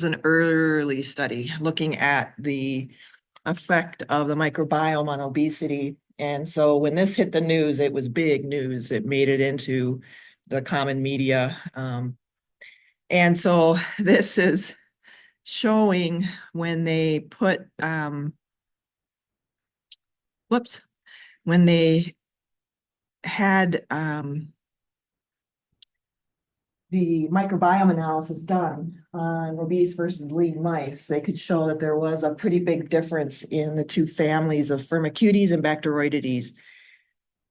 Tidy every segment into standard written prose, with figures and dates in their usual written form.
is an early study looking at the effect of the microbiome on obesity. And so when this hit the news, it was big news. It made it into the common media. And so this is showing when they put, when they had the microbiome analysis done on obese versus lean mice, they could show that there was a pretty big difference in the two families of Firmicutes and Bacteroidetes.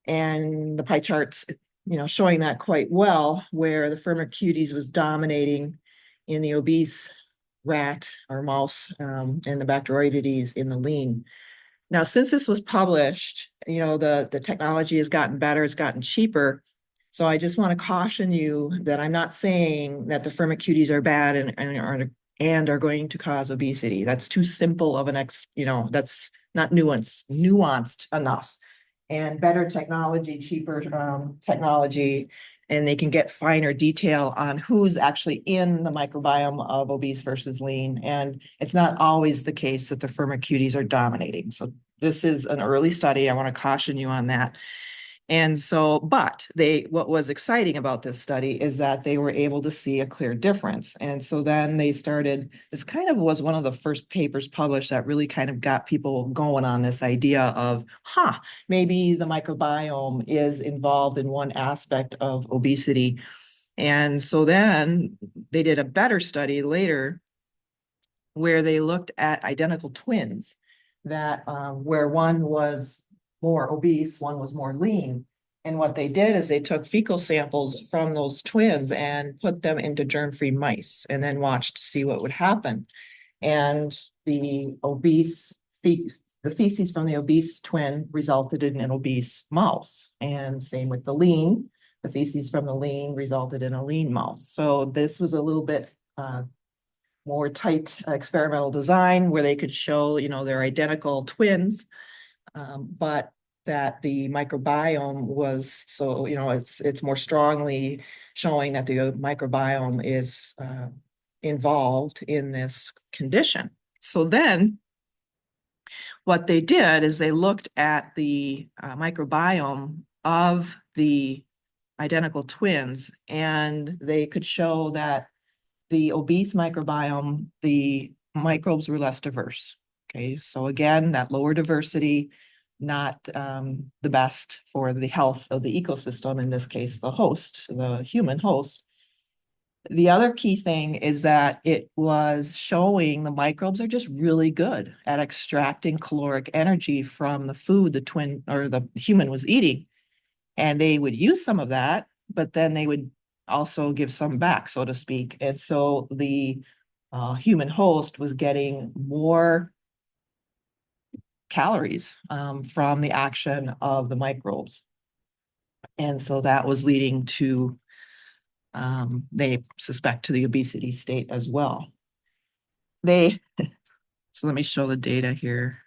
And the pie charts, showing that quite well, where the Firmicutes was dominating in the obese rat or mouse, and the Bacteroidetes in the lean. Now, since this was published, the technology has gotten better, it's gotten cheaper. So I just want to caution you that I'm not saying that the Firmicutes are bad and are going to cause obesity. That's too simple of that's not nuanced enough. And better technology, cheaper technology, and they can get finer detail on who's actually in the microbiome of obese versus lean. And it's not always the case that the Firmicutes are dominating. So this is an early study. I want to caution you on that. And so, but what was exciting about this study is that they were able to see a clear difference. And so then they started, this kind of was one of the first papers published that really kind of got people going on this idea of, maybe the microbiome is involved in one aspect of obesity. And so then they did a better study later where they looked at identical twins that where one was more obese, one was more lean. And what they did is they took fecal samples from those twins and put them into germ-free mice and then watched to see what would happen. And the feces from the obese twin resulted in an obese mouse. And same with the lean, the feces from the lean resulted in a lean mouse. So this was a little bit more tight experimental design where they could show, they're identical twins, but that the microbiome was it's more strongly showing that the microbiome is involved in this condition. So then what they did is they looked at the microbiome of the identical twins, and they could show that the obese microbiome, the microbes were less diverse. Okay, so again, that lower diversity, not the best for the health of the ecosystem, in this case, the host, the human host. The other key thing is that it was showing the microbes are just really good at extracting caloric energy from the food the twin or the human was eating. And they would use some of that, but then they would also give some back, so to speak. And so the human host was getting more calories from the action of the microbes. And so that was leading to, they suspect, to the obesity state as well. So let me show the data here.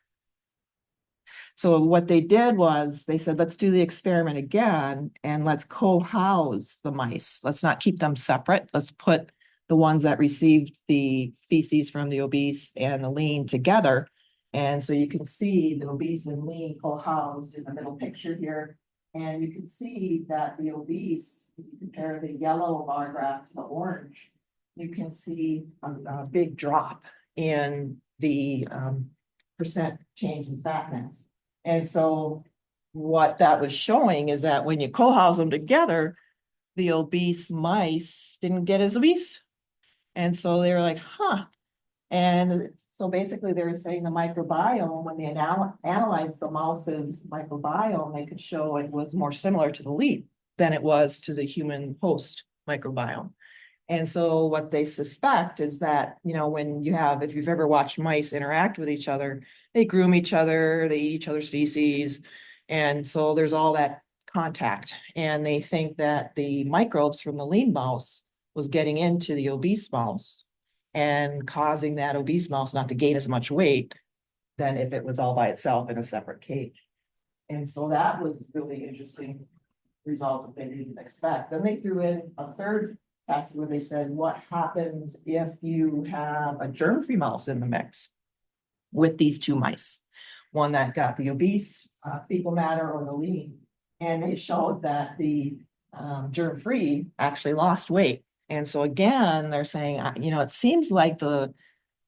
So what they did was they said, let's do the experiment again and let's co-house the mice. Let's not keep them separate. Let's put the ones that received the feces from the obese and the lean together. And so you can see the obese and lean co-housed in the middle picture here. And you can see that the obese, if you compare the yellow bar graph to the orange, you can see a big drop in the percent change in fat mass. And so what that was showing is that when you co-house them together, the obese mice didn't get as obese. And so they were like, And so basically they were saying the microbiome, when they analyzed the mouse's microbiome, they could show it was more similar to the lean than it was to the human host microbiome. And so what they suspect is that, if you've ever watched mice interact with each other, they groom each other, they eat each other's feces. And so there's all that contact. And they think that the microbes from the lean mouse was getting into the obese mouse and causing that obese mouse not to gain as much weight than if it was all by itself in a separate cage. And so that was really interesting results that they didn't expect. Then they threw in a third That's where they said, what happens if you have a germ-free mouse in the mix with these two mice? One that got the obese fecal matter or the lean. And they showed that the germ-free actually lost weight. And so again, they're saying, it seems like the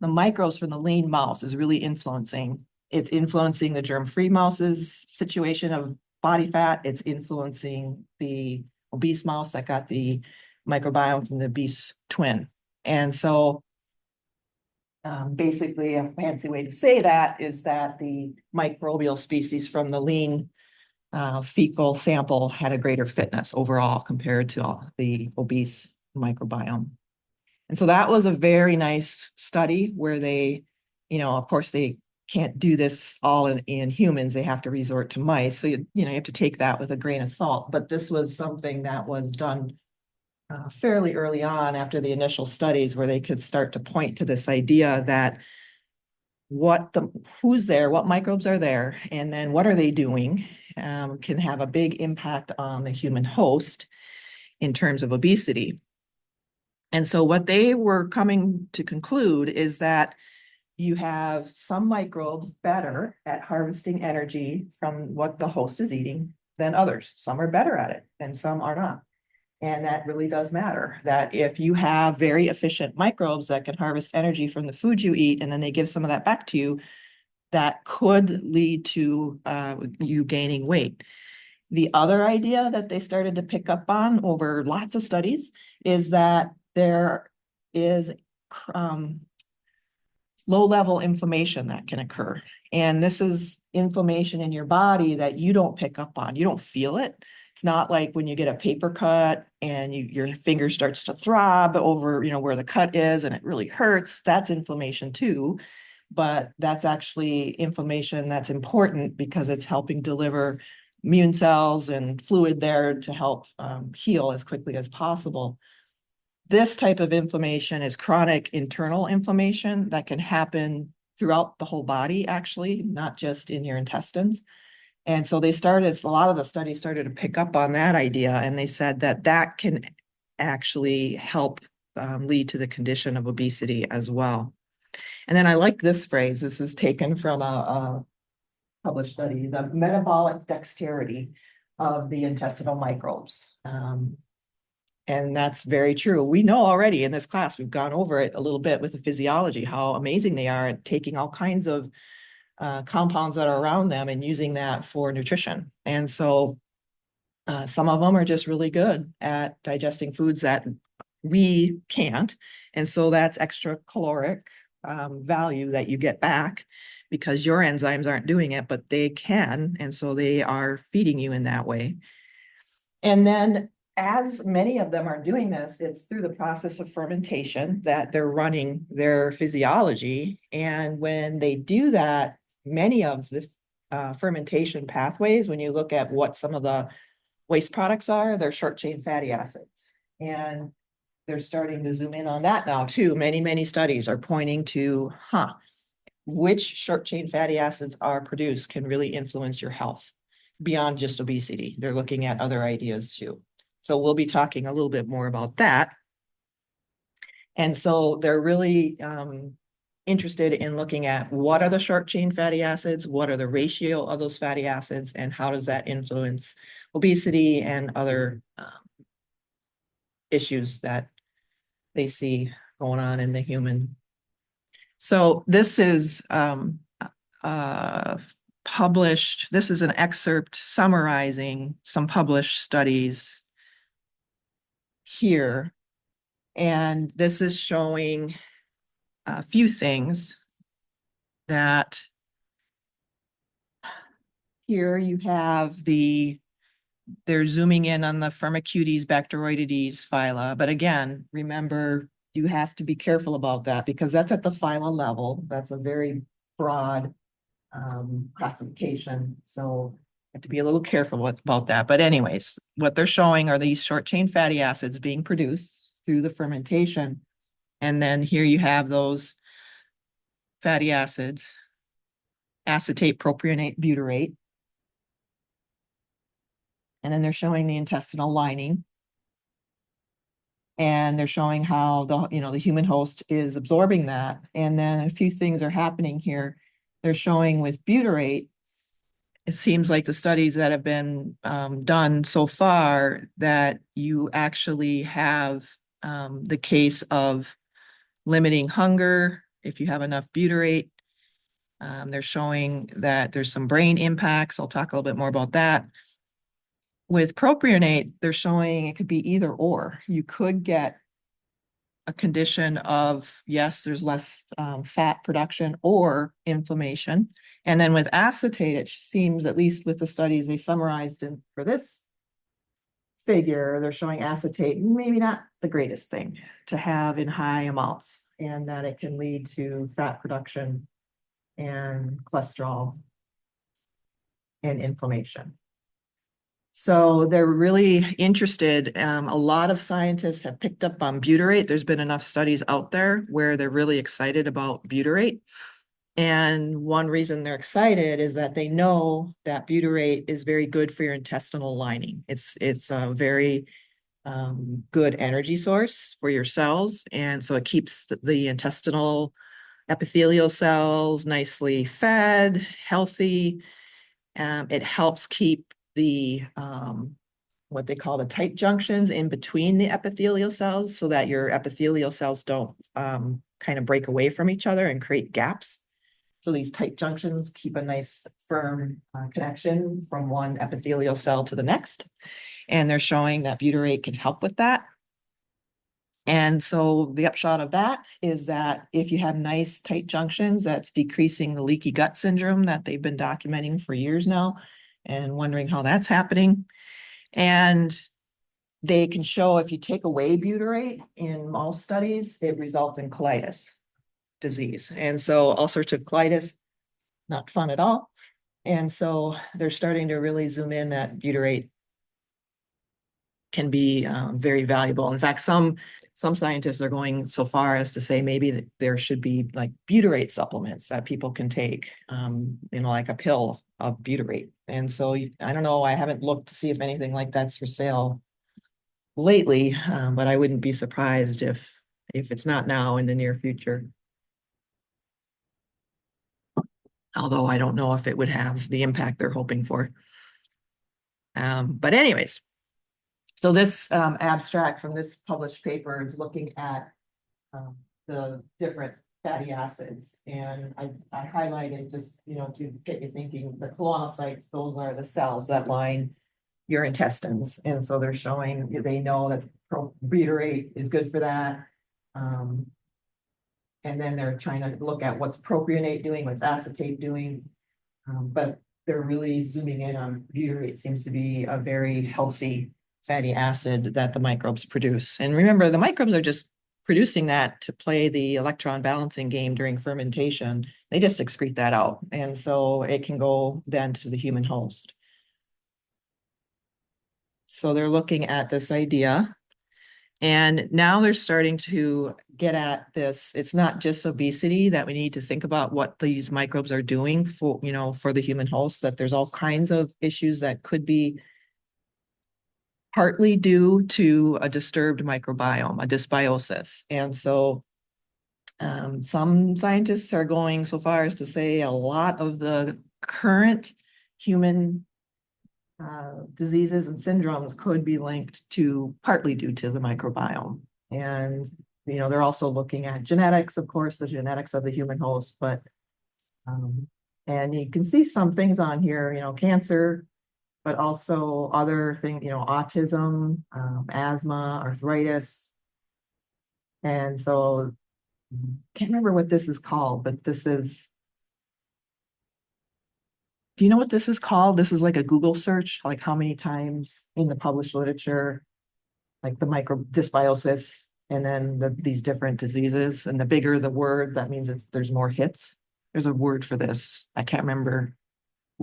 microbes from the lean mouse is really influencing. It's influencing the germ-free mouse's situation of body fat. It's influencing the obese mouse that got the microbiome from the obese twin. And so basically a fancy way to say that is that the microbial species from the lean fecal sample had a greater fitness overall compared to the obese microbiome. And so that was a very nice study where they, of course, they can't do this all in humans. They have to resort to mice. So, you have to take that with a grain of salt. But this was something that was done fairly early on after the initial studies where they could start to point to this idea that who's there, what microbes are there, and then what are they doing can have a big impact on the human host in terms of obesity. And so what they were coming to conclude is that you have some microbes better at harvesting energy from what the host is eating than others. Some are better at it and some are not. And that really does matter, that if you have very efficient microbes that can harvest energy from the food you eat, and then they give some of that back to you, that could lead to you gaining weight. The other idea that they started to pick up on over lots of studies is that there is low-level inflammation that can occur. And this is inflammation in your body that you don't pick up on. You don't feel it. It's not like when you get a paper cut and your finger starts to throb over, where the cut is and it really hurts. That's inflammation too. But that's actually inflammation that's important because it's helping deliver immune cells and fluid there to help heal as quickly as possible. This type of inflammation is chronic internal inflammation that can happen throughout the whole body, actually, not just in your intestines. And so a lot of the studies started to pick up on that idea, and they said that can actually help lead to the condition of obesity as well. And then I like this phrase. This is taken from a published study, the metabolic dexterity of the intestinal microbes. And that's very true. We know already in this class, we've gone over it a little bit with the physiology, how amazing they are at taking all kinds of compounds that are around them and using that for nutrition. And so some of them are just really good at digesting foods that we can't. And so that's extra caloric value that you get back because your enzymes aren't doing it, but they can. And so they are feeding you in that way. And then as many of them are doing this, it's through the process of fermentation that they're running their physiology. And when they do that, many of the fermentation pathways, when you look at what some of the waste products are, they're short chain fatty acids. And they're starting to zoom in on that now too. Many, many studies are pointing to, which short chain fatty acids are produced can really influence your health beyond just obesity. They're looking at other ideas too. So we'll be talking a little bit more about that. And so they're really interested in looking at what are the short chain fatty acids, what are the ratio of those fatty acids, and how does that influence obesity and other issues that they see going on in the human. So this is published, this is an excerpt summarizing some published studies here. And this is showing a few things that here you have they're zooming in on the Firmicutes Bacteroidetes phyla. But again, remember, you have to be careful about that because that's at the phyla level. That's a very broad classification. So you have to be a little careful about that. But anyways, what they're showing are these short chain fatty acids being produced through the fermentation. And then here you have those fatty acids, acetate, propionate, butyrate. And then they're showing the intestinal lining. And they're showing how the human host is absorbing that. And then a few things are happening here. They're showing with butyrate, it seems like the studies that have been done so far that you actually have the case of limiting hunger if you have enough butyrate. They're showing that there's some brain impacts. I'll talk a little bit more about that. With propionate, they're showing it could be either or. You could get a condition of, yes, there's less fat production or inflammation. And then with acetate, it seems, at least with the studies they summarized for this figure, they're showing acetate maybe not the greatest thing to have in high amounts, and that it can lead to fat production and cholesterol and inflammation. So they're really interested. A lot of scientists have picked up on butyrate. There's been enough studies out there where they're really excited about butyrate. And one reason they're excited is that they know that butyrate is very good for your intestinal lining. It's a very good energy source for your cells. And so it keeps the intestinal epithelial cells nicely fed, healthy. It helps keep the what they call the tight junctions in between the epithelial cells so that your epithelial cells don't kind of break away from each other and create gaps. So these tight junctions keep a nice firm connection from one epithelial cell to the next. And they're showing that butyrate can help with that. And so the upshot of that is that if you have nice tight junctions, that's decreasing the leaky gut syndrome that they've been documenting for years now and wondering how that's happening. And they can show if you take away butyrate in most studies, it results in colitis disease. And so ulcerative colitis, not fun at all. And so they're starting to really zoom in that butyrate can be very valuable. In fact, some scientists are going so far as to say maybe that there should be like butyrate supplements that people can take, like a pill of butyrate. And so I don't know, I haven't looked to see if anything like that's for sale lately, but I wouldn't be surprised if it's not now, in the near future. Although I don't know if it would have the impact they're hoping for. But anyways, so this abstract from this published paper is looking at the different fatty acids. And I highlighted just, to get you thinking, the colonocytes, those are the cells that line your intestines. And so they're showing, they know that butyrate is good for that. And then they're trying to look at what's propionate doing, what's acetate doing. But they're really zooming in on butyrate. Seems to be a very healthy fatty acid that the microbes produce. And remember, the microbes are just producing that to play the electron balancing game during fermentation. They just excrete that out. And so it can go then to the human host. So they're looking at this idea. And now they're starting to get at this. It's not just obesity that we need to think about what these microbes are doing for, for the human host, that there's all kinds of issues that could be partly due to a disturbed microbiome, a dysbiosis. And so some scientists are going so far as to say a lot of the current human diseases and syndromes could be linked to partly due to the microbiome. And, they're also looking at genetics, of course, the genetics of the human host, but, and you can see some things on here, cancer, but also other things, autism, asthma, arthritis. And so can't remember what this is called, but this is, do you know what this is called? This is like a Google search, like how many times in the published literature, like the micro dysbiosis, and then these different diseases. And the bigger the word, that means there's more hits. There's a word for this. I can't remember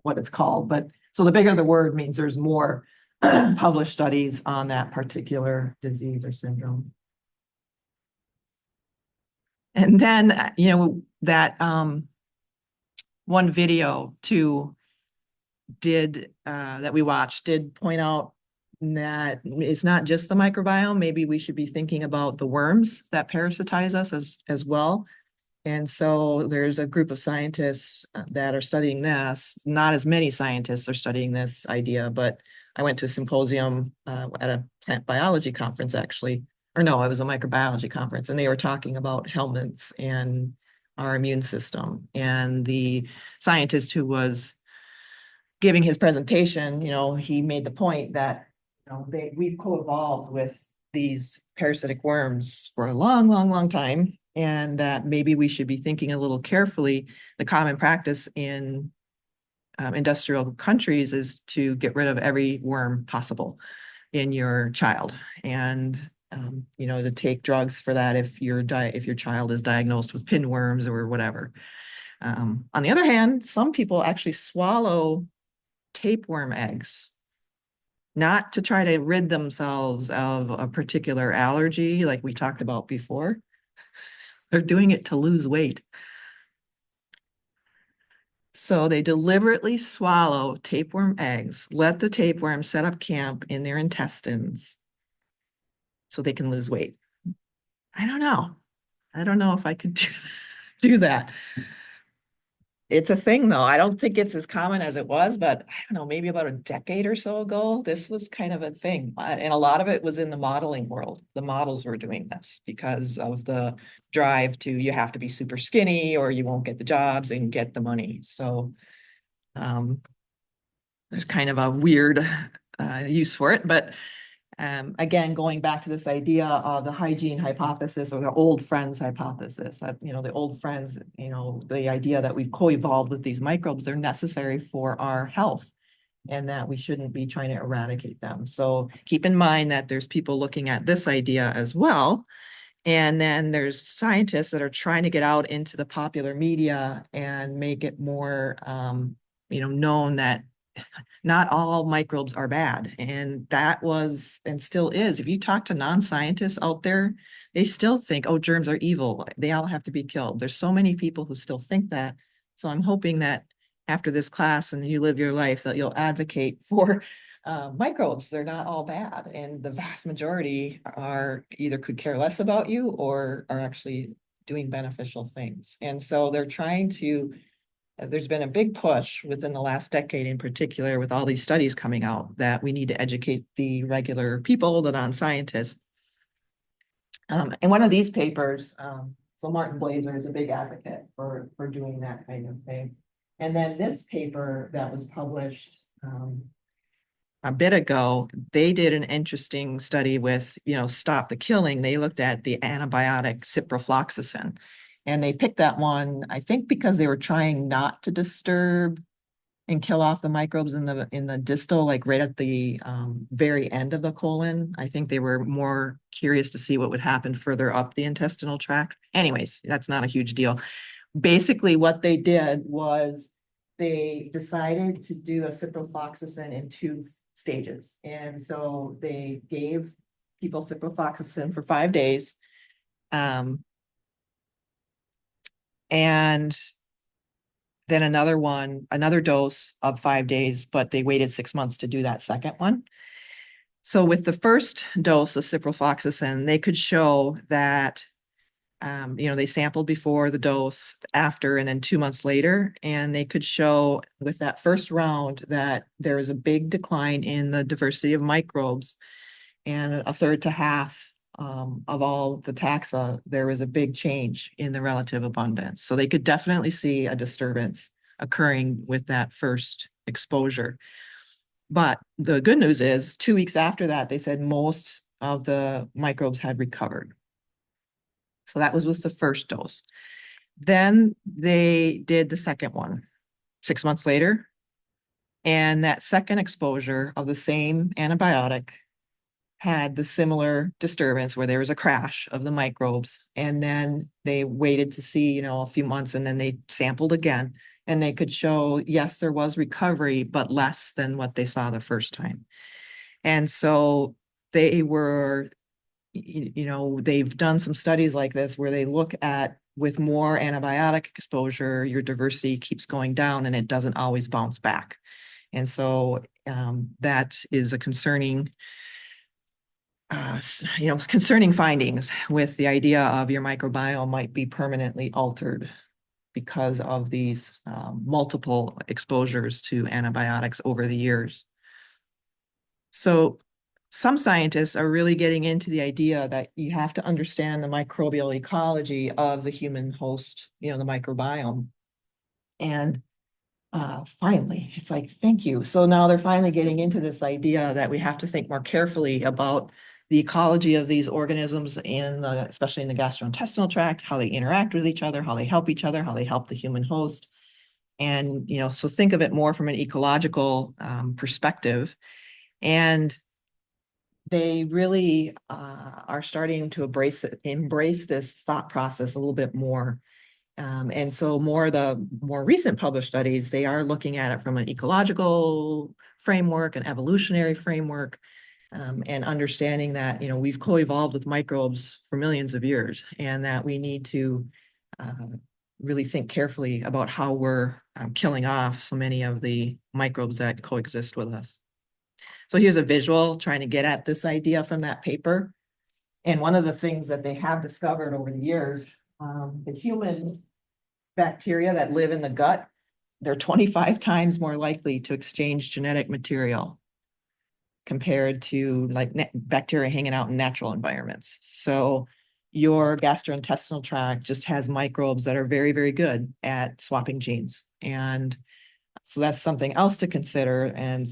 what it's called, but so the bigger the word means there's more published studies on that particular disease or syndrome. And then, that one video too that we watched did point out that it's not just the microbiome. Maybe we should be thinking about the worms that parasitize us as well. And so there's a group of scientists that are studying this. Not as many scientists are studying this idea, but I went to a symposium at a plant biology conference, actually. Or no, it was a microbiology conference, and they were talking about helminths and our immune system. And the scientist who was giving his presentation, he made the point that, we've co-evolved with these parasitic worms for a long, long, long time, and that maybe we should be thinking a little carefully. The common practice in industrial countries is to get rid of every worm possible in your child, and to take drugs for that if your child is diagnosed with pinworms or whatever. On the other hand, some people actually swallow tapeworm eggs, not to try to rid themselves of a particular allergy like we talked about before. They're doing it to lose weight. So they deliberately swallow tapeworm eggs, let the tapeworm set up camp in their intestines so they can lose weight. I don't know. I don't know if I could do that. It's a thing, though. I don't think it's as common as it was, but I don't know, maybe about a decade or so ago, this was kind of a thing. And a lot of it was in the modeling world. The models were doing this because of the drive to, you have to be super skinny or you won't get the jobs and get the money. So there's kind of a weird use for it. But again, going back to this idea of the hygiene hypothesis or the old friends hypothesis, that, the old friends, the idea that we've co-evolved with these microbes, they're necessary for our health and that we shouldn't be trying to eradicate them. So keep in mind that there's people looking at this idea as well. And then there's scientists that are trying to get out into the popular media and make it more, known that not all microbes are bad. And that was and still is. If you talk to non-scientists out there, they still think, oh, germs are evil. They all have to be killed. There's so many people who still think that. So I'm hoping that after this class and you live your life, that you'll advocate for microbes. They're not all bad. And the vast majority are either could care less about you or are actually doing beneficial things. And so they're trying to there's been a big push within the last decade in particular with all these studies coming out that we need to educate the regular people, the non-scientists. And one of these papers, so Martin Blaser is a big advocate for doing that kind of thing. And then this paper that was published a bit ago, they did an interesting study with, Stop the Killing. They looked at the antibiotic ciprofloxacin. And they picked that one, I think, because they were trying not to disturb and kill off the microbes in the distal, like right at the very end of the colon. I think they were more curious to see what would happen further up the intestinal tract. Anyways, that's not a huge deal. Basically, what they did was they decided to do a ciprofloxacin in 2 stages. And so they gave people ciprofloxacin for 5 days. And then another dose of 5 days, but they waited 6 months to do that second one. So with the first dose of ciprofloxacin, they could show that, they sampled before the dose, after, and then 2 months later, and they could show with that first round that there was a big decline in the diversity of microbes, and a third to half of all the taxa, there was a big change in the relative abundance. So they could definitely see a disturbance occurring with that first exposure. But the good news is 2 weeks after that, they said most of the microbes had recovered. So that was with the first dose. Then they did the second one 6 months later. And that second exposure of the same antibiotic had the similar disturbance where there was a crash of the microbes. And then they waited to see, a few months, and then they sampled again, and they could show, yes, there was recovery, but less than what they saw the first time. And so they were, they've done some studies like this where they look at, with more antibiotic exposure, your diversity keeps going down and it doesn't always bounce back. And so that is a concerning, concerning findings with the idea of your microbiome might be permanently altered because of these multiple exposures to antibiotics over the years. So some scientists are really getting into the idea that you have to understand the microbial ecology of the human host, the microbiome. And finally, it's like, thank you. So now they're finally getting into this idea that we have to think more carefully about the ecology of these organisms especially in the gastrointestinal tract, how they interact with each other, how they help each other, how they help the human host. And, so think of it more from an ecological perspective. And they really are starting to embrace this thought process a little bit more. And so the more recent published studies, they are looking at it from an ecological framework, an evolutionary framework, and understanding that, we've co-evolved with microbes for millions of years, and that we need to really think carefully about how we're killing off so many of the microbes that coexist with us. So here's a visual trying to get at this idea from that paper. And one of the things that they have discovered over the years, the human bacteria that live in the gut, they're 25 times more likely to exchange genetic material compared to like bacteria hanging out in natural environments. So your gastrointestinal tract just has microbes that are very, very good at swapping genes. And so that's something else to consider. And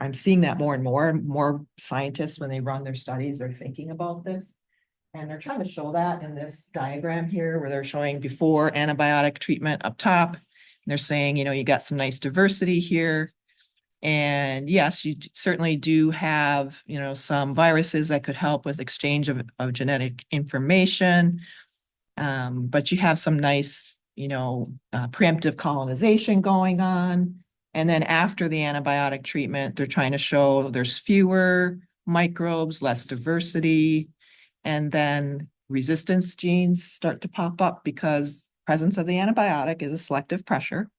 I'm seeing that more and more scientists, when they run their studies, they're thinking about this. And they're trying to show that in this diagram here, where they're showing before antibiotic treatment up top. And they're saying, you got some nice diversity here. And yes, you certainly do have, some viruses that could help with exchange of genetic information. But you have some nice, preemptive colonization going on. And then after the antibiotic treatment, they're trying to show there's fewer microbes, less diversity. And then resistance genes start to pop up because presence of the antibiotic is a selective pressure,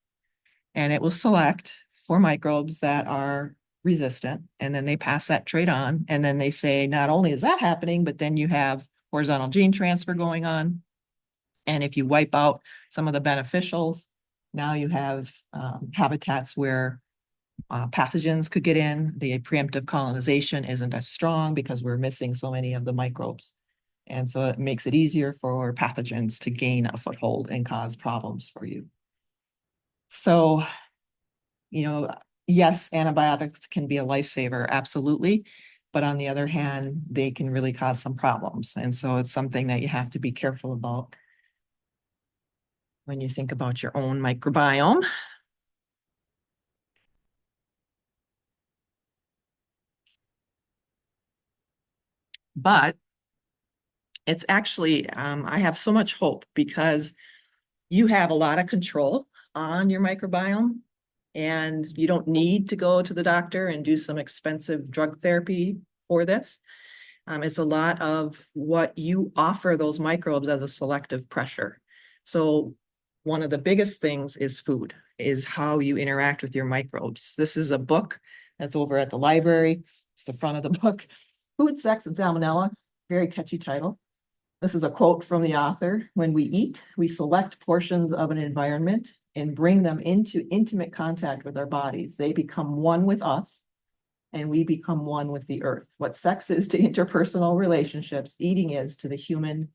and it will select for microbes that are resistant. And then they pass that trait on. And then they say, not only is that happening, but then you have horizontal gene transfer going on. And if you wipe out some of the beneficials, now you have habitats where pathogens could get in. The preemptive colonization isn't as strong because we're missing so many of the microbes. And so it makes it easier for pathogens to gain a foothold and cause problems for you. So, yes, antibiotics can be a lifesaver, absolutely. But on the other hand, they can really cause some problems. And so it's something that you have to be careful about when you think about your own microbiome. But it's actually, I have so much hope because you have a lot of control on your microbiome, and you don't need to go to the doctor and do some expensive drug therapy for this. It's a lot of what you offer those microbes as a selective pressure. So one of the biggest things is food, is how you interact with your microbes. This is a book that's over at the library. It's the front of the book. Food, Sex, and Salmonella. Very catchy title. This is a quote from the author. When we eat, we select portions of an environment and bring them into intimate contact with our bodies. They become one with us, and we become one with the earth. What sex is to interpersonal relationships, eating is to the human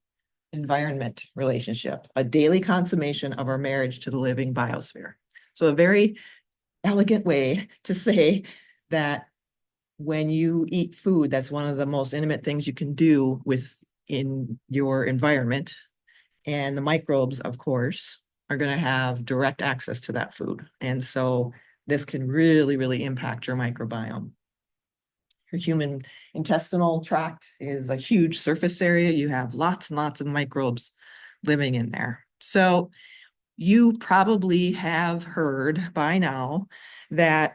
environment relationship, a daily consummation of our marriage to the living biosphere. So a very elegant way to say that when you eat food, that's one of the most intimate things you can do in your environment. And the microbes, of course, are going to have direct access to that food. And so this can really, really impact your microbiome. Your human intestinal tract is a huge surface area. You have lots and lots of microbes living in there. So you probably have heard by now that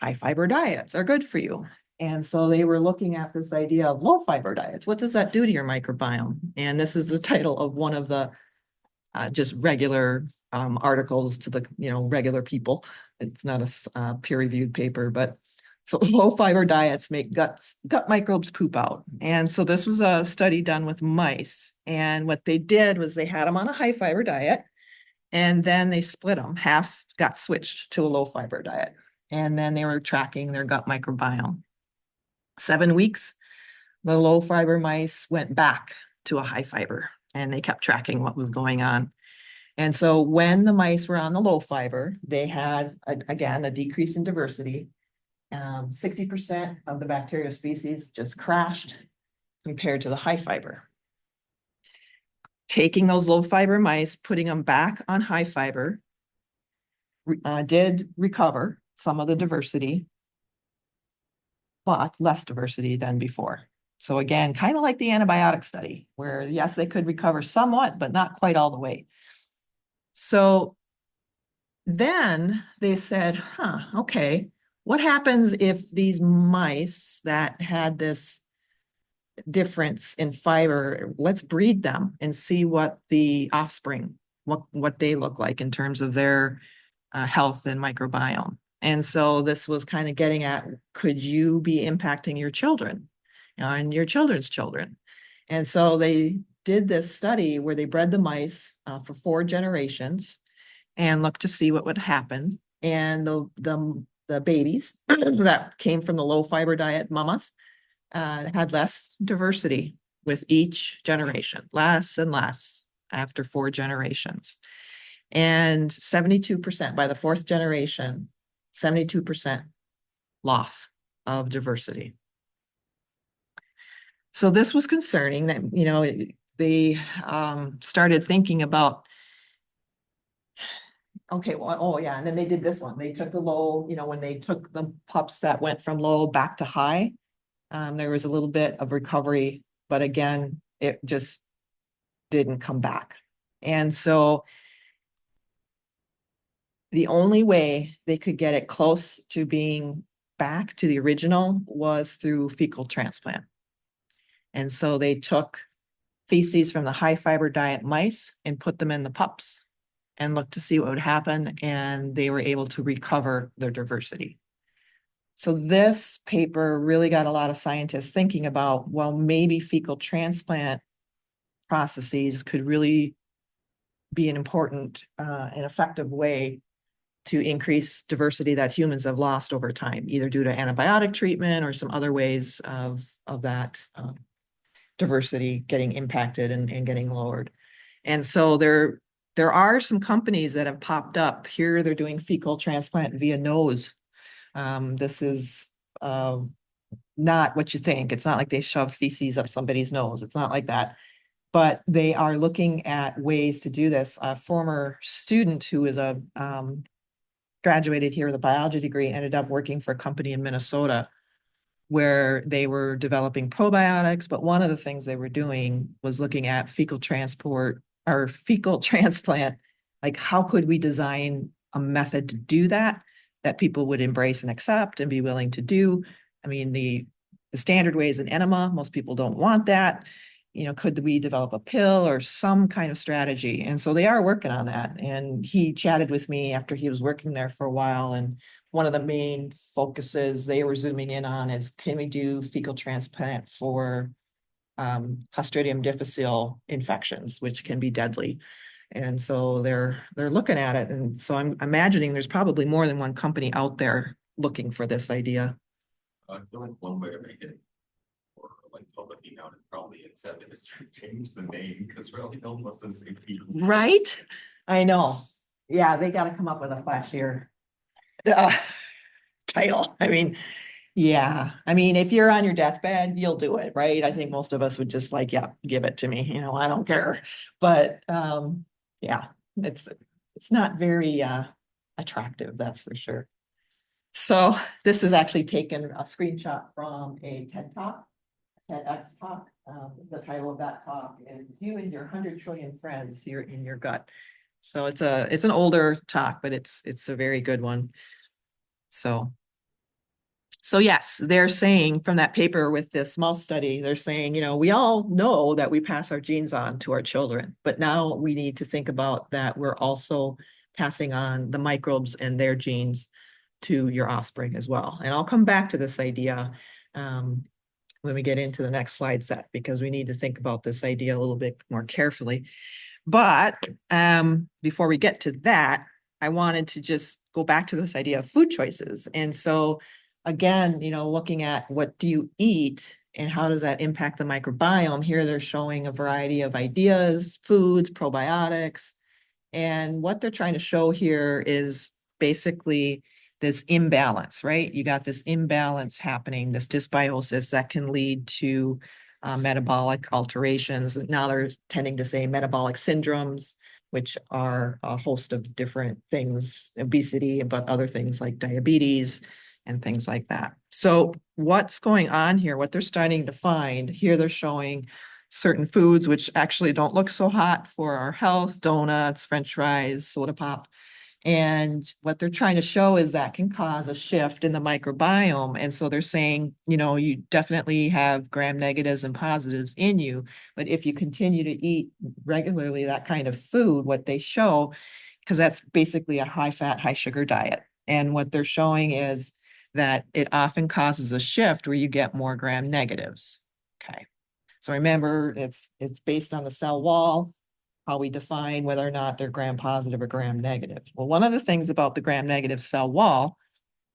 high fiber diets are good for you. And so they were looking at this idea of low fiber diets. What does that do to your microbiome? And this is the title of one of the just regular articles to the, regular people. It's not a peer-reviewed paper, but so low fiber diets make gut microbes poop out. And so this was a study done with mice. And what they did was they had them on a high fiber diet, and then they split them. Half got switched to a low fiber diet. And then they were tracking their gut microbiome. 7 weeks, the low fiber mice went back to a high fiber, and they kept tracking what was going on. And so when the mice were on the low fiber, they had, again, a decrease in diversity. 60% of the bacterial species just crashed compared to the high fiber. Taking those low fiber mice, putting them back on high fiber, did recover some of the diversity, but less diversity than before. So again, kind of like the antibiotic study, where yes, they could recover somewhat, but not quite all the way. So then they said, okay, what happens if these mice that had this difference in fiber, let's breed them and see what the offspring, what they look like in terms of their health and microbiome. And so this was kind of getting at, could you be impacting your children and your children's children? And so they did this study where they bred the mice for 4 generations and looked to see what would happen. And the babies that came from the low fiber diet mamas had less diversity with each generation, less and less after 4 generations. And 72% by the 4th generation, 72% loss of diversity. So this was concerning that, they started thinking about, okay, well, oh yeah, and then they did this one. They took the low, when they took the pups that went from low back to high, there was a little bit of recovery, but again, it just didn't come back. And so the only way they could get it close to being back to the original was through fecal transplant. And so they took feces from the high fiber diet mice and put them in the pups and looked to see what would happen. And they were able to recover their diversity. So this paper really got a lot of scientists thinking about, well, maybe fecal transplant processes could really be an important and effective way to increase diversity that humans have lost over time, either due to antibiotic treatment or some other ways of that diversity getting impacted and getting lowered. And so there are some companies that have popped up here. They're doing fecal transplant via nose. This is not what you think. It's not like they shove feces up somebody's nose. It's not like that. But they are looking at ways to do this. A former student who is graduated here with a biology degree ended up working for a company in Minnesota where they were developing probiotics. But one of the things they were doing was looking at fecal transport or fecal transplant. Like, how could we design a method to do that people would embrace and accept and be willing to do? I mean, the standard way is an enema. Most people don't want that. Could we develop a pill or some kind of strategy? And so they are working on that. And he chatted with me after he was working there for a while. And one of the main focuses they were zooming in on is, can we do fecal transplant for Clostridium difficile infections, which can be deadly? And so they're looking at it. And so I'm imagining there's probably more than one company out there looking for this idea. I feel like one way to make it or like publicly known and probably accepted is to change the name, because really no one wants to say people. Right? I know. Yeah, they got to come up with a flashier title. I mean, yeah. I mean, if you're on your deathbed, you'll do it, right? I think most of us would just like, yeah, give it to me. I don't care. But yeah, it's not very attractive, that's for sure. So this is actually taken a screenshot from a TED Talk, TEDx talk. The title of that talk is "You and Your 100 Trillion Friends Here in Your Gut." So it's an older talk, but it's a very good one. So So yes, they're saying from that paper with this mouse study, they're saying, we all know that we pass our genes on to our children, but now we need to think about that we're also passing on the microbes and their genes to your offspring as well. And I'll come back to this idea when we get into the next slide set, because we need to think about this idea a little bit more carefully. But before we get to that, I wanted to just go back to this idea of food choices. And so again, looking at what do you eat and how does that impact the microbiome? Here they're showing a variety of ideas, foods, probiotics. And what they're trying to show here is basically this imbalance, right? You got this imbalance happening, this dysbiosis that can lead to metabolic alterations. Now they're tending to say metabolic syndromes, which are a host of different things, obesity, but other things like diabetes and things like that. So what's going on here? What they're starting to find here, they're showing certain foods which actually don't look so hot for our health, donuts, French fries, soda pop. And what they're trying to show is that can cause a shift in the microbiome. And so they're saying, you definitely have gram negatives and positives in you, but if you continue to eat regularly that kind of food, what they show, because that's basically a high fat, high sugar diet. And what they're showing is that it often causes a shift where you get more gram negatives. Okay. So remember, it's based on the cell wall, how we define whether or not they're gram positive or gram negative. Well, one of the things about the gram negative cell wall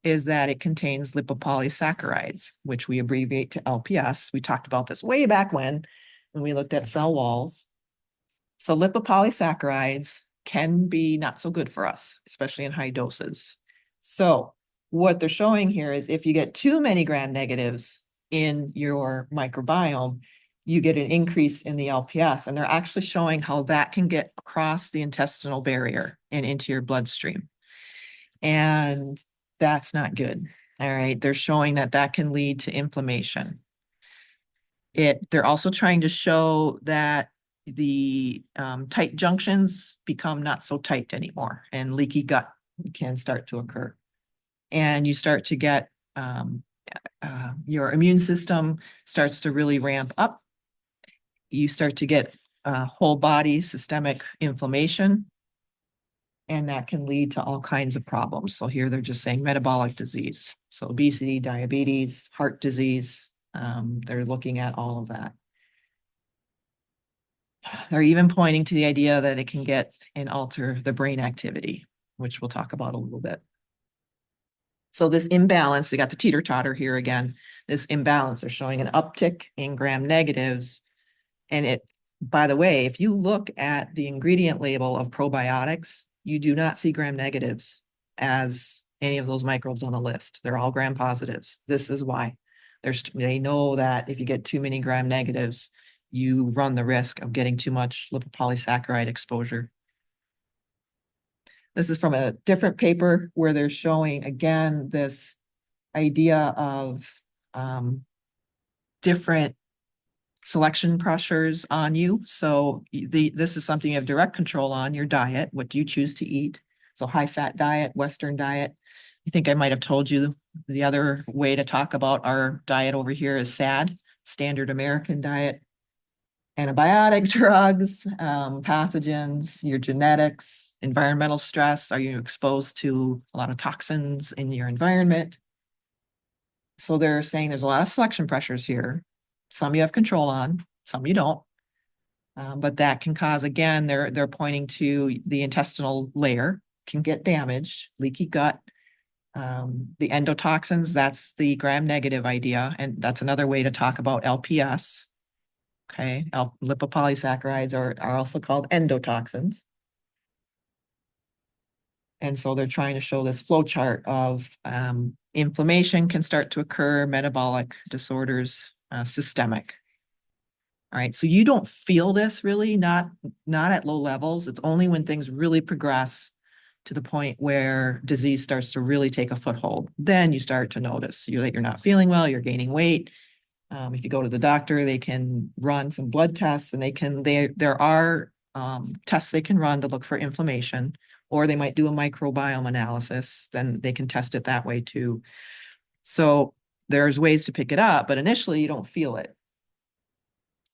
is that it contains lipopolysaccharides, which we abbreviate to LPS. We talked about this way back when we looked at cell walls. So lipopolysaccharides can be not so good for us, especially in high doses. So what they're showing here is if you get too many gram negatives in your microbiome, you get an increase in the LPS. And they're actually showing how that can get across the intestinal barrier and into your bloodstream. And that's not good. All right. They're showing that that can lead to inflammation. They're also trying to show that the tight junctions become not so tight anymore and leaky gut can start to occur. And you start to get your immune system starts to really ramp up. You start to get whole body systemic inflammation, and that can lead to all kinds of problems. So here they're just saying metabolic disease. So obesity, diabetes, heart disease, they're looking at all of that. They're even pointing to the idea that it can get and alter the brain activity, which we'll talk about a little bit. So this imbalance, they got the teeter-totter here again, this imbalance, they're showing an uptick in gram negatives. And it, by the way, if you look at the ingredient label of probiotics, you do not see gram negatives as any of those microbes on the list. They're all gram positives. This is why. They know that if you get too many gram negatives, you run the risk of getting too much lipopolysaccharide exposure. This is from a different paper where they're showing, again, this idea of different selection pressures on you. So this is something you have direct control on, your diet. What do you choose to eat? So high fat diet, Western diet. I think I might have told you the other way to talk about our diet over here is SAD, Standard American Diet. Antibiotic drugs, pathogens, your genetics, environmental stress. Are you exposed to a lot of toxins in your environment? So they're saying there's a lot of selection pressures here. Some you have control on, some you don't. But that can cause, again, they're pointing to the intestinal layer can get damaged, leaky gut. The endotoxins, that's the gram negative idea. And that's another way to talk about LPS. Okay, lipopolysaccharides are also called endotoxins. And so they're trying to show this flow chart of inflammation can start to occur, metabolic disorders, systemic. All right, so you don't feel this really, not at low levels. It's only when things really progress to the point where disease starts to really take a foothold. Then you start to notice that you're not feeling well, you're gaining weight. If you go to the doctor, they can run some blood tests, and there are tests they can run to look for inflammation, or they might do a microbiome analysis. Then they can test it that way too. So there's ways to pick it up, but initially you don't feel it.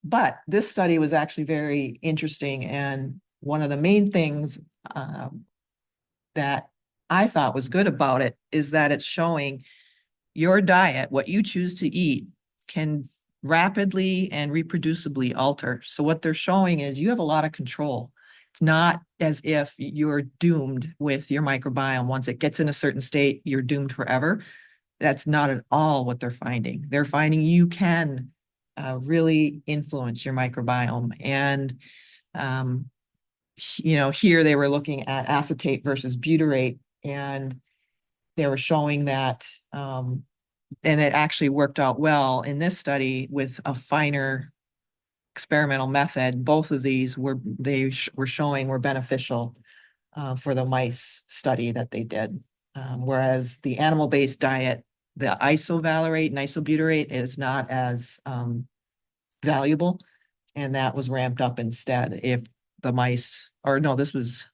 But this study was actually very interesting, and one of the main things that I thought was good about it is that it's showing your diet, what you choose to eat, can rapidly and reproducibly alter. So what they're showing is you have a lot of control. It's not as if you're doomed with your microbiome. Once it gets in a certain state, you're doomed forever. That's not at all what they're finding. They're finding you can really influence your microbiome. And, here they were looking at acetate versus butyrate, and they were showing that, and it actually worked out well in this study with a finer experimental method. Both of these were showing were beneficial for the mice study that they did. Whereas the animal-based diet, the isovalerate and isobutyrate is not as valuable, and that was ramped up instead if the mice, or no, this was,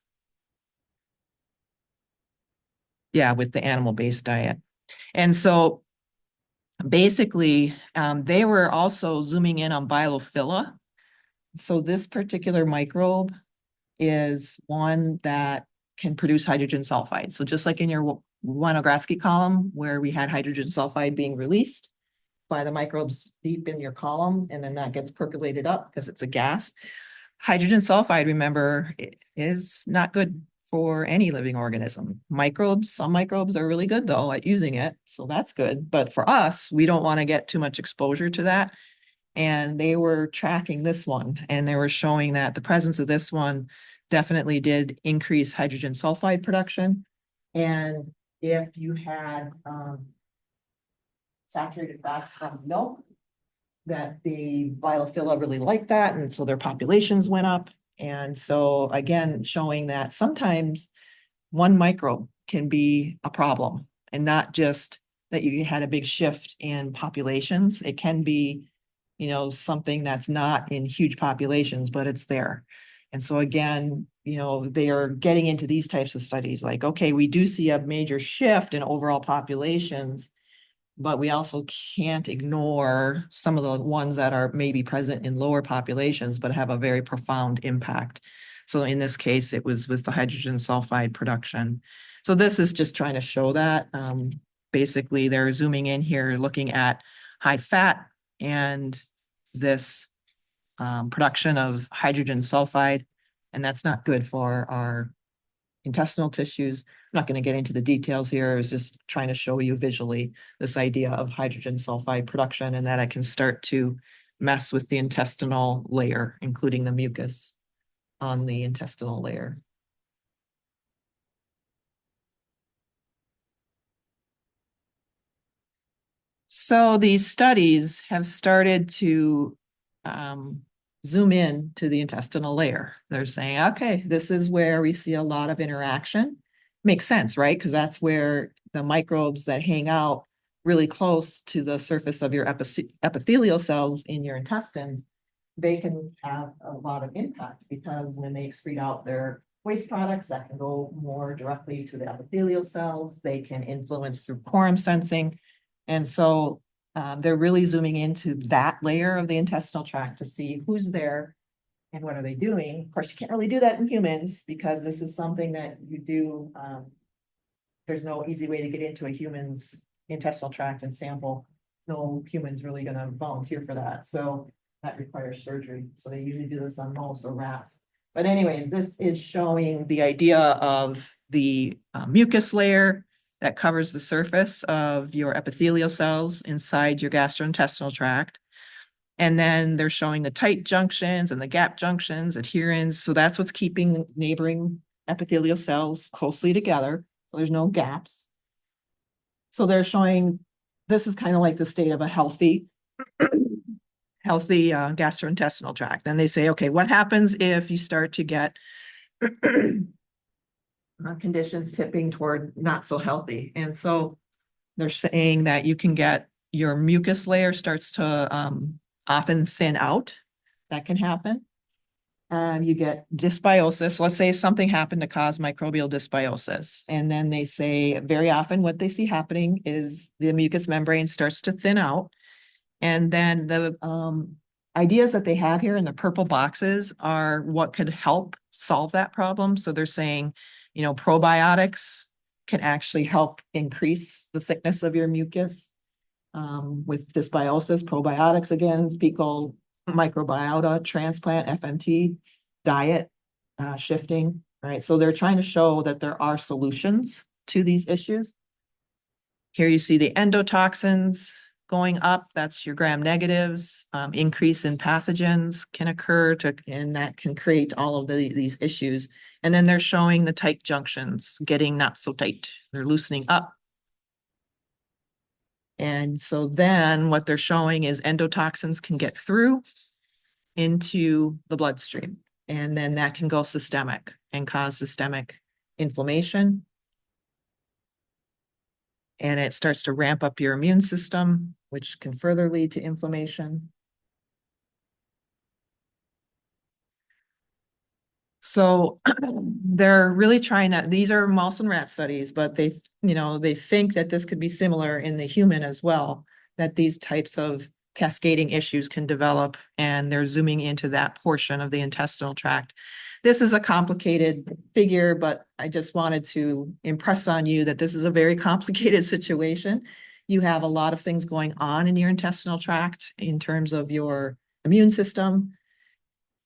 yeah, with the animal-based diet. And so basically, they were also zooming in on Bilophila. So this particular microbe is one that can produce hydrogen sulfide. So just like in your Winogradsky column, where we had hydrogen sulfide being released by the microbes deep in your column, and then that gets percolated up because it's a gas. Hydrogen sulfide, remember, is not good for any living organism. Some microbes are really good though at using it, so that's good. But for us, we don't want to get too much exposure to that. And they were tracking this one, and they were showing that the presence of this one definitely did increase hydrogen sulfide production. And if you had saturated fats from milk, that the Bilophila really liked that, and so their populations went up. And so again, showing that sometimes one microbe can be a problem, and not just that you had a big shift in populations. It can be, something that's not in huge populations, but it's there. And so again, they are getting into these types of studies like, okay, we do see a major shift in overall populations, but we also can't ignore some of the ones that are maybe present in lower populations, but have a very profound impact. So in this case, it was with the hydrogen sulfide production. So this is just trying to show that. Basically, they're zooming in here, looking at high fat and this production of hydrogen sulfide, and that's not good for our intestinal tissues. I'm not going to get into the details here. I was just trying to show you visually this idea of hydrogen sulfide production, and that it can start to mess with the intestinal layer, including the mucus on the intestinal layer. So these studies have started to zoom in to the intestinal layer. They're saying, okay, this is where we see a lot of interaction. Makes sense, right? Because that's where the microbes that hang out really close to the surface of your epithelial cells in your intestines, they can have a lot of impact, because when they excrete out their waste products, that can go more directly to the epithelial cells. They can influence through quorum sensing. And so they're really zooming into that layer of the intestinal tract to see who's there and what are they doing. Of course, you can't really do that in humans, because this is something that you do. There's no easy way to get into a human's intestinal tract and sample. No human's really going to volunteer for that. So that requires surgery. So they usually do this on mouse or rats. But anyways, this is showing the idea of the mucus layer that covers the surface of your epithelial cells inside your gastrointestinal tract. And then they're showing the tight junctions and the gap junctions, adherens. So that's what's keeping neighboring epithelial cells closely together. So there's no gaps. So they're showing this is kind of like the state of a healthy gastrointestinal tract. Then they say, okay, what happens if you start to get conditions tipping toward not so healthy? And so they're saying that you can get your mucus layer starts to often thin out. That can happen. you get dysbiosis. Let's say something happened to cause microbial dysbiosis. And then they say very often what they see happening is the mucous membrane starts to thin out. And then the ideas that they have here in the purple boxes are what could help solve that problem. So they're saying, probiotics can actually help increase the thickness of your mucus. With dysbiosis, probiotics again, fecal microbiota transplant, FMT, diet shifting, right? So they're trying to show that there are solutions to these issues. Here you see the endotoxins going up, that's your gram negatives. Increase in pathogens can occur and that can create all of these issues. And then they're showing the tight junctions getting not so tight. They're loosening up. And so then what they're showing is endotoxins can get through into the bloodstream. And then that can go systemic and cause systemic inflammation. And it starts to ramp up your immune system, which can further lead to inflammation. So they're really trying to, these are mouse and rat studies, but they think that this could be similar in the human as well, that these types of cascading issues can develop, and they're zooming into that portion of the intestinal tract. This is a complicated figure, but I just wanted to impress on you that this is a very complicated situation. You have a lot of things going on in your intestinal tract in terms of your immune system.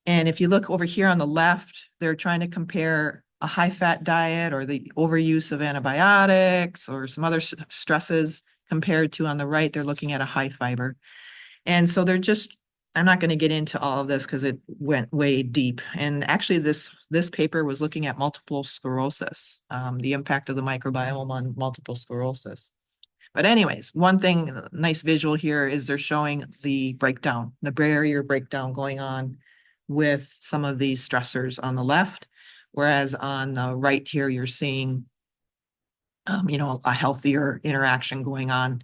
And if you look over here on the left, they're trying to compare a high-fat diet or the overuse of antibiotics or some other stresses compared to on the right, they're looking at a high fiber. And so I'm not going to get into all of this because it went way deep. And actually this paper was looking at multiple sclerosis, the impact of the microbiome on multiple sclerosis. But anyways, one thing, nice visual here is they're showing the breakdown, the barrier breakdown going on with some of these stressors on the left, whereas on the right here, you're seeing, a healthier interaction going on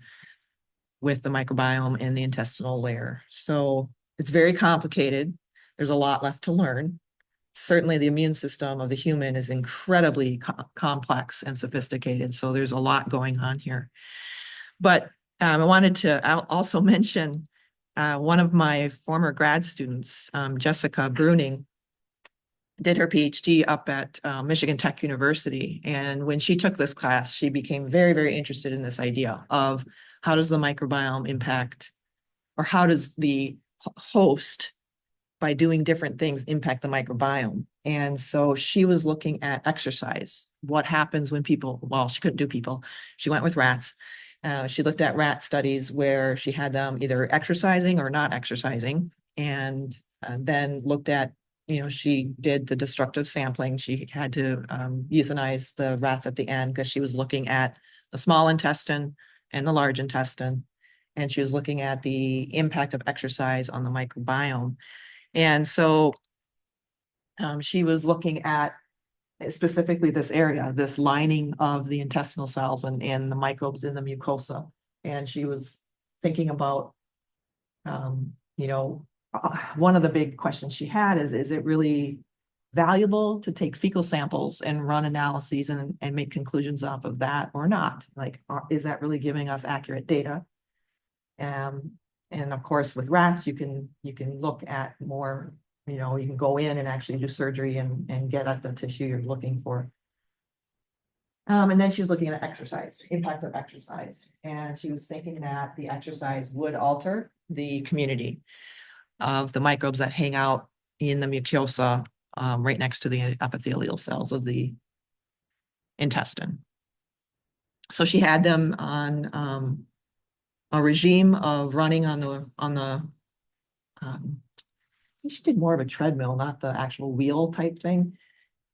with the microbiome and the intestinal layer. So it's very complicated. There's a lot left to learn. Certainly the immune system of the human is incredibly complex and sophisticated. So there's a lot going on here. But I wanted to also mention one of my former grad students, Jessica Bruning, did her PhD up at Michigan Tech University. And when she took this class, she became very, very interested in this idea of how does the microbiome impact, or how does the host, by doing different things, impact the microbiome. And so she was looking at exercise. What happens when people, well, she couldn't do people. She went with rats. She looked at rat studies where she had them either exercising or not exercising, and then looked at, she did the destructive sampling. She had to euthanize the rats at the end because she was looking at the small intestine and the large intestine, and she was looking at the impact of exercise on the microbiome. And so she was looking at specifically this area, this lining of the intestinal cells and the microbes in the mucosa. And she was thinking about, one of the big questions she had is it really valuable to take fecal samples and run analyses and make conclusions off of that or not? Like, is that really giving us accurate data? And of course, with rats, you can look at more, you can go in and actually do surgery and get at the tissue you're looking for. And then she was looking at exercise, impact of exercise. And she was thinking that the exercise would alter the community of the microbes that hang out in the mucosa right next to the epithelial cells of the intestine. So she had them on a regime of running on the she did more of a treadmill, not the actual wheel type thing.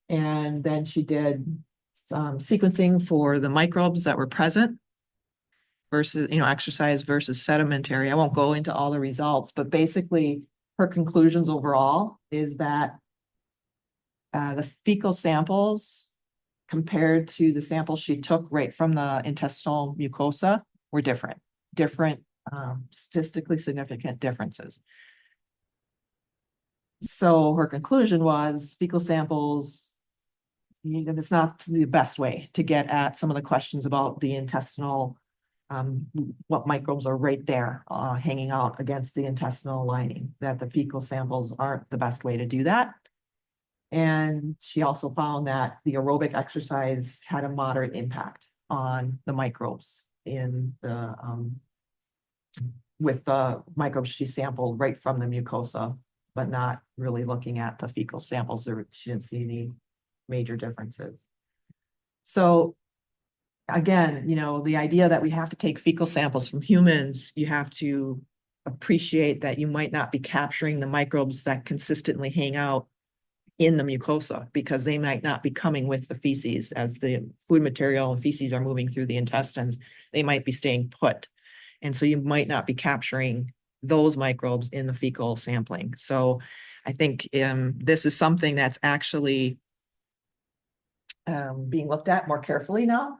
And then she did sequencing for the microbes that were present versus, exercise versus sedimentary. I won't go into all the results, but basically her conclusions overall is that the fecal samples compared to the samples she took right from the intestinal mucosa were different, statistically significant differences. So her conclusion was fecal samples, it's not the best way to get at some of the questions about the intestinal, what microbes are right there, hanging out against the intestinal lining, that the fecal samples aren't the best way to do that. And she also found that the aerobic exercise had a moderate impact on the microbes in the, with the microbes she sampled right from the mucosa, but not really looking at the fecal samples. She didn't see any major differences. So again, the idea that we have to take fecal samples from humans, you have to appreciate that you might not be capturing the microbes that consistently hang out in the mucosa, because they might not be coming with the feces as the food material and feces are moving through the intestines. They might be staying put. And so you might not be capturing those microbes in the fecal sampling. So I think this is something that's actually being looked at more carefully now.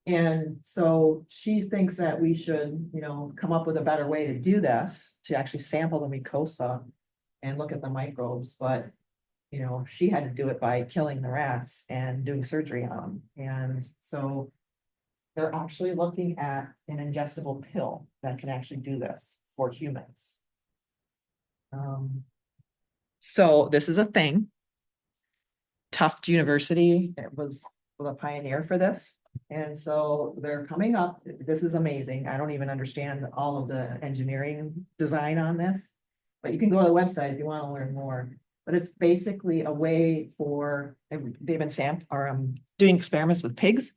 And so she thinks that we should, come up with a better way to do this, to actually sample the mucosa and look at the microbes. But, she had to do it by killing the rats and doing surgery on them. And so they're actually looking at an ingestible pill that can actually do this for humans. So this is a thing. Tufts University was a pioneer for this. And so they're coming up. This is amazing. I don't even understand all of the engineering design on this, but you can go to the website if you want to learn more. But it's basically a way for, they've been doing experiments with pigs,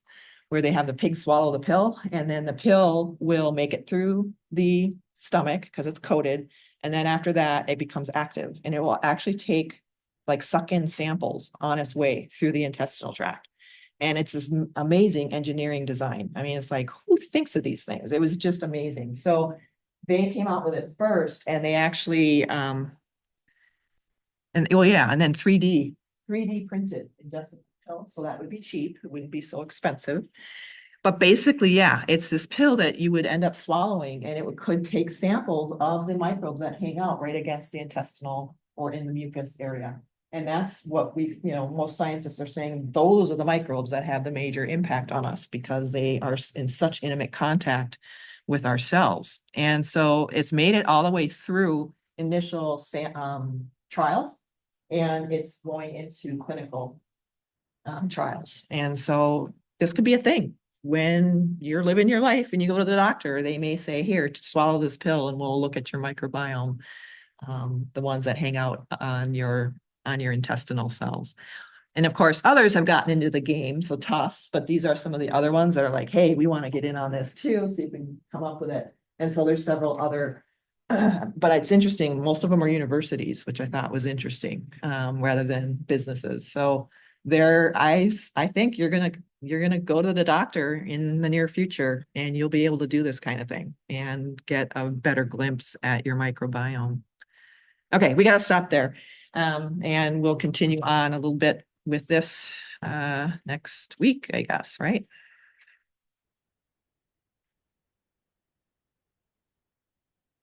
where they have the pig swallow the pill, and then the pill will make it through the stomach because it's coated. And then after that, it becomes active, and it will actually suck in samples on its way through the intestinal tract. And it's this amazing engineering design. I mean, it's like, who thinks of these things? It was just amazing. So they came out with it first, and they actually, and then 3D printed ingestible pill. So that would be cheap. It wouldn't be so expensive. But basically, yeah, it's this pill that you would end up swallowing, and could take samples of the microbes that hang out right against the intestinal or in the mucus area. And that's what most scientists are saying, those are the microbes that have the major impact on us, because they are in such intimate contact with our cells. And so it's made it all the way through initial trials, and it's going into clinical trials. And so this could be a thing. When you're living your life and you go to the doctor, they may say, here, to swallow this pill and we'll look at your microbiome, the ones that hang out on your intestinal cells. And of course, others have gotten into the game, so Tufts, but these are some of the other ones that are like, hey, we want to get in on this too, see if we can come up with it. And so there's several other, but it's interesting, most of them are universities, which I thought was interesting, rather than businesses. So I think you're gonna go to the doctor in the near future, and you'll be able to do this kind of thing and get a better glimpse at your microbiome. Okay, we got to stop there. And we'll continue on a little bit with this next week, I guess, right?